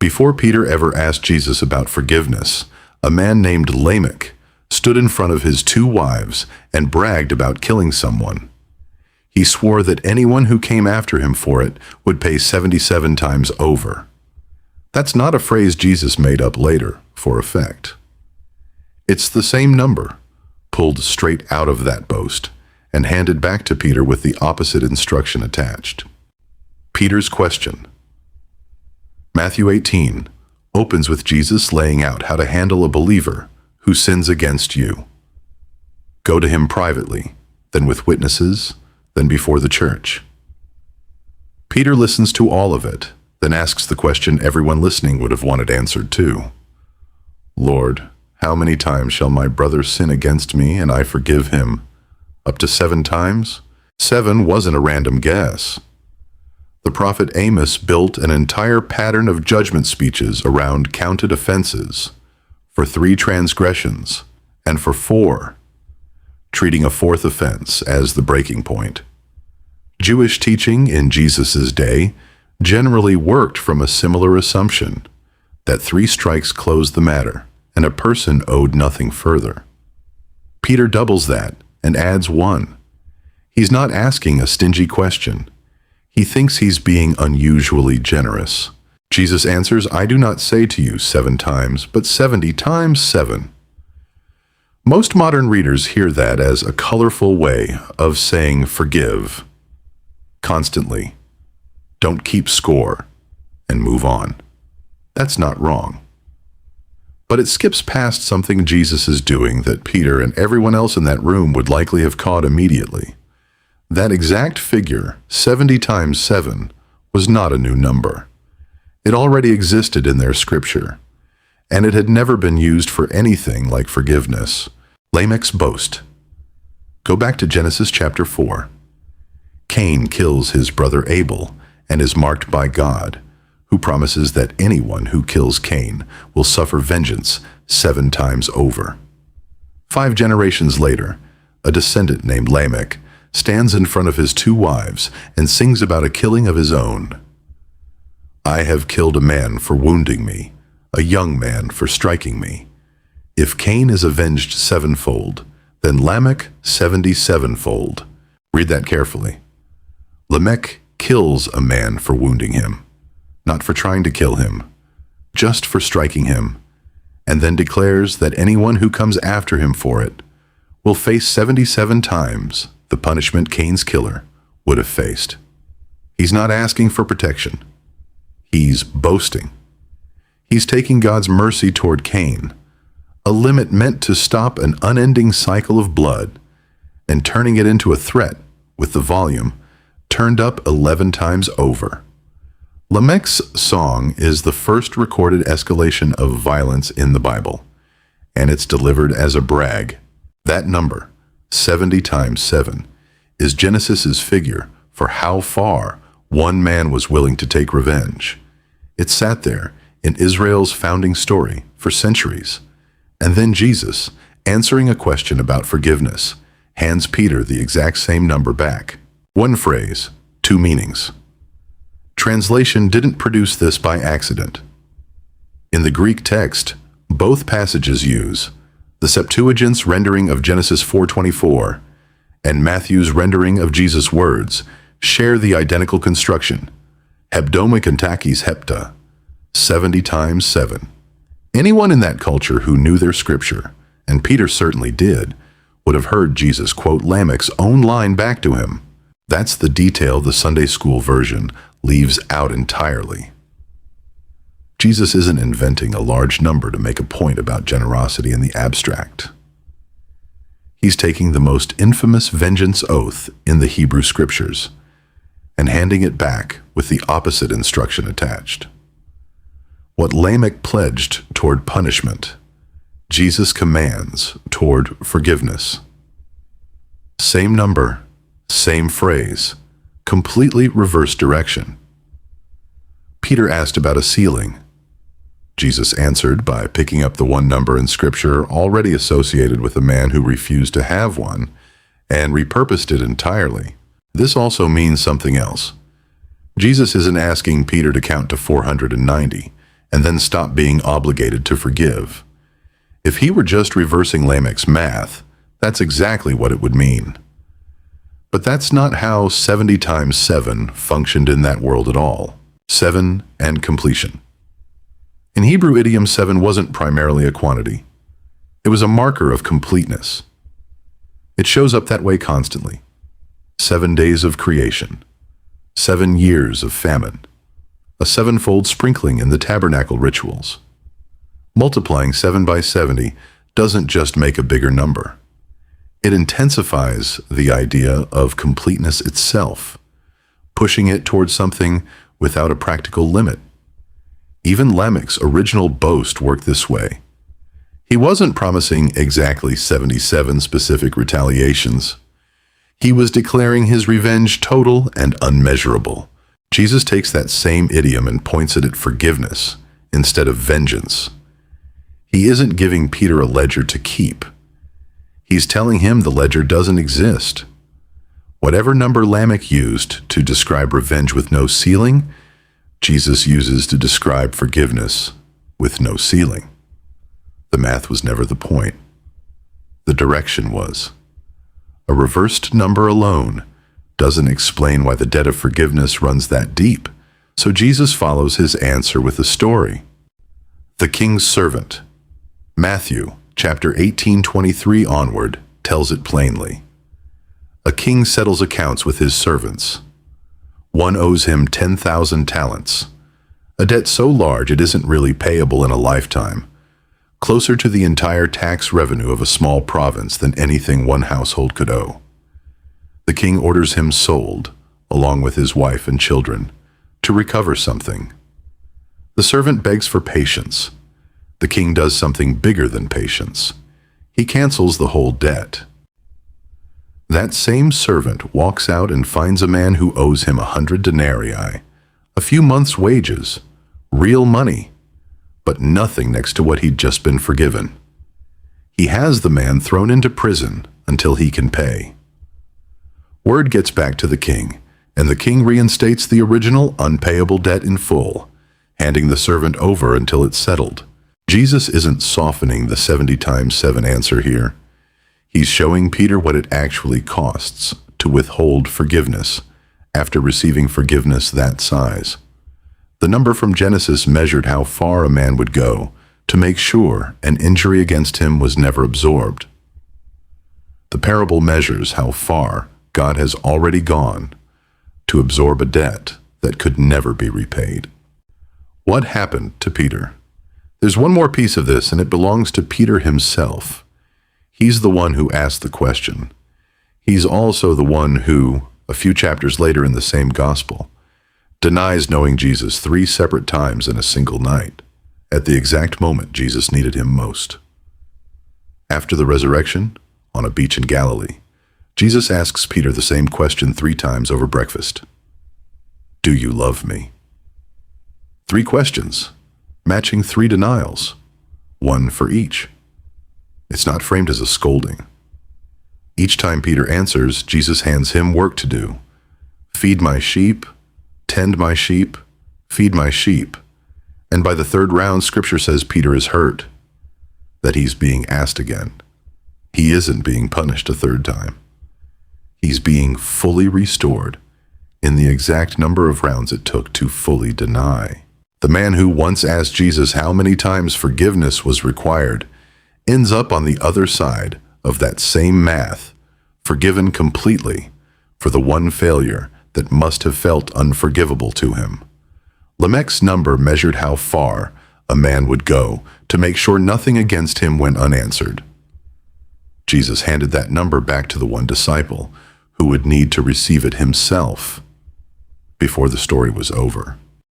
Before Peter ever asked Jesus about forgiveness, a man named Lamech stood in front of his 2 wives and bragged about killing someone. He swore that anyone who came after him for it would pay 77 times over. That's not a phrase Jesus made up later for effect. It's the same number, pulled straight out of that boast, and handed back to Peter with the opposite instruction attached. Peter's question. Matthew 18 opens with Jesus laying out how to handle a believer who sins against you. Go to him privately, then with witnesses, then before the church. Peter listens to all of it, then asks the question everyone listening would have wanted answered too. Lord, how many times shall my brother sin against me and I forgive him? Up to 7 times? 7 wasn't a random guess. The prophet Amos built an entire pattern of judgment speeches around counted offenses, for 3 transgressions, and for 4, treating a 4th offense as the breaking point. Jewish teaching in Jesus' day generally worked from a similar assumption, that 3 strikes closed the matter, and a person owed nothing further. Peter doubles that and adds 1. He's not asking a stingy question. He thinks he's being unusually generous. Jesus answers, I do not say to you 7 times, but 70 times 7. Most modern readers hear that as a colorful way of saying forgive constantly. Don't keep score and move on. That's not wrong. But it skips past something Jesus is doing that Peter and everyone else in that room would likely have caught immediately. That exact figure, 70 times 7, was not a new number. It already existed in their scripture, and it had never been used for anything like forgiveness. Lamech's boast. Go back to Genesis chapter 4. Cain kills his brother Abel and is marked by God, who promises that anyone who kills Cain will suffer vengeance 7 times over. 5 generations later, a descendant named Lamech stands in front of his 2 wives and sings about a killing of his own. I have killed a man for wounding me, a young man for striking me. If Cain is avenged 7-fold, then Lamech 77-fold. Read that carefully. Lamech kills a man for wounding him, not for trying to kill him, just for striking him, and then declares that anyone who comes after him for it will face 77 times the punishment Cain's killer would have faced. He's not asking for protection. He's boasting. He's taking God's mercy toward Cain, a limit meant to stop an unending cycle of blood, and turning it into a threat with the volume turned up 11 times over. Lamech's song is the first recorded escalation of violence in the Bible, and it's delivered as a brag. That number, 70 times 7, is Genesis's figure for how far one man was willing to take revenge. It sat there in Israel's founding story for centuries. And then Jesus, answering a question about forgiveness, hands Peter the exact same number back. 1 phrase, 2 meanings. Translation didn't produce this by accident. In the Greek text, both passages use the Septuagint's rendering of Genesis 4:24 and Matthew's rendering of Jesus' words share the identical construction, hebdomikantachis hepta, 70 times 7. Anyone in that culture who knew their scripture, and Peter certainly did, would have heard Jesus quote Lamech's own line back to him. That's the detail the Sunday school version leaves out entirely. Jesus isn't inventing a large number to make a point about generosity in the abstract. He's taking the most infamous vengeance oath in the Hebrew Scriptures and handing it back with the opposite instruction attached. What Lamech pledged toward punishment, Jesus commands toward forgiveness. Same number, same phrase, completely reverse direction. Peter asked about a ceiling. Jesus answered by picking up the one number in Scripture already associated with a man who refused to have one and repurposed it entirely. This also means something else. Jesus isn't asking Peter to count to 490 and then stop being obligated to forgive. If he were just reversing Lamech's math, that's exactly what it would mean. But that's not how 70 times 7 functioned in that world at all. 7 and completion. In Hebrew idiom, 7 wasn't primarily a quantity. It was a marker of completeness. It shows up that way constantly. 7 days of creation. 7 years of famine. A sevenfold sprinkling in the tabernacle rituals. Multiplying 7 by 70 doesn't just make a bigger number. It intensifies the idea of completeness itself, pushing it towards something without a practical limit. Even Lamech's original boast worked this way. He wasn't promising exactly 77 specific retaliations. He was declaring his revenge total and unmeasurable. Jesus takes that same idiom and points it at forgiveness instead of vengeance. He isn't giving Peter a ledger to keep. He's telling him the ledger doesn't exist. Whatever number Lamech used to describe revenge with no ceiling, Jesus uses to describe forgiveness with no ceiling. The math was never the point. The direction was. A reversed number alone doesn't explain why the debt of forgiveness runs that deep, so Jesus follows his answer with a story. The King's Servant. Matthew chapter 18:23 onward tells it plainly. A king settles accounts with his servants. One owes him 10,000 talents, a debt so large it isn't really payable in a lifetime, closer to the entire tax revenue of a small province than anything one household could owe. The king orders him sold, along with his wife and children, to recover something. The servant begs for patience. The king does something bigger than patience. He cancels the whole debt. That same servant walks out and finds a man who owes him 100 denarii, a few months' wages, real money, but nothing next to what he'd just been forgiven. He has the man thrown into prison until he can pay. Word gets back to the king, and the king reinstates the original unpayable debt in full, handing the servant over until it's settled. Jesus isn't softening the 70 times 7 answer here. He's showing Peter what it actually costs to withhold forgiveness after receiving forgiveness that size. The number from Genesis measured how far a man would go to make sure an injury against him was never absorbed. The parable measures how far God has already gone to absorb a debt that could never be repaid. What happened to Peter? There's one more piece of this, and it belongs to Peter himself. He's the one who asked the question. He's also the one who, a few chapters later in the same gospel, denies knowing Jesus 3 separate times in a single night, at the exact moment Jesus needed him most. After the resurrection, on a beach in Galilee, Jesus asks Peter the same question 3 times over breakfast. Do you love me? 3 questions, matching 3 denials, 1 for each. It's not framed as a scolding. Each time Peter answers, Jesus hands him work to do. Feed my sheep, tend my sheep, feed my sheep. And by the 3rd round, Scripture says Peter is hurt, that he's being asked again. He isn't being punished a 3rd time. He's being fully restored in the exact number of rounds it took to fully deny. The man who once asked Jesus how many times forgiveness was required ends up on the other side of that same math, forgiven completely for the one failure that must have felt unforgivable to him. Lamech's number measured how far a man would go to make sure nothing against him went unanswered. Jesus handed that number back to the one disciple who would need to receive it himself before the story was over.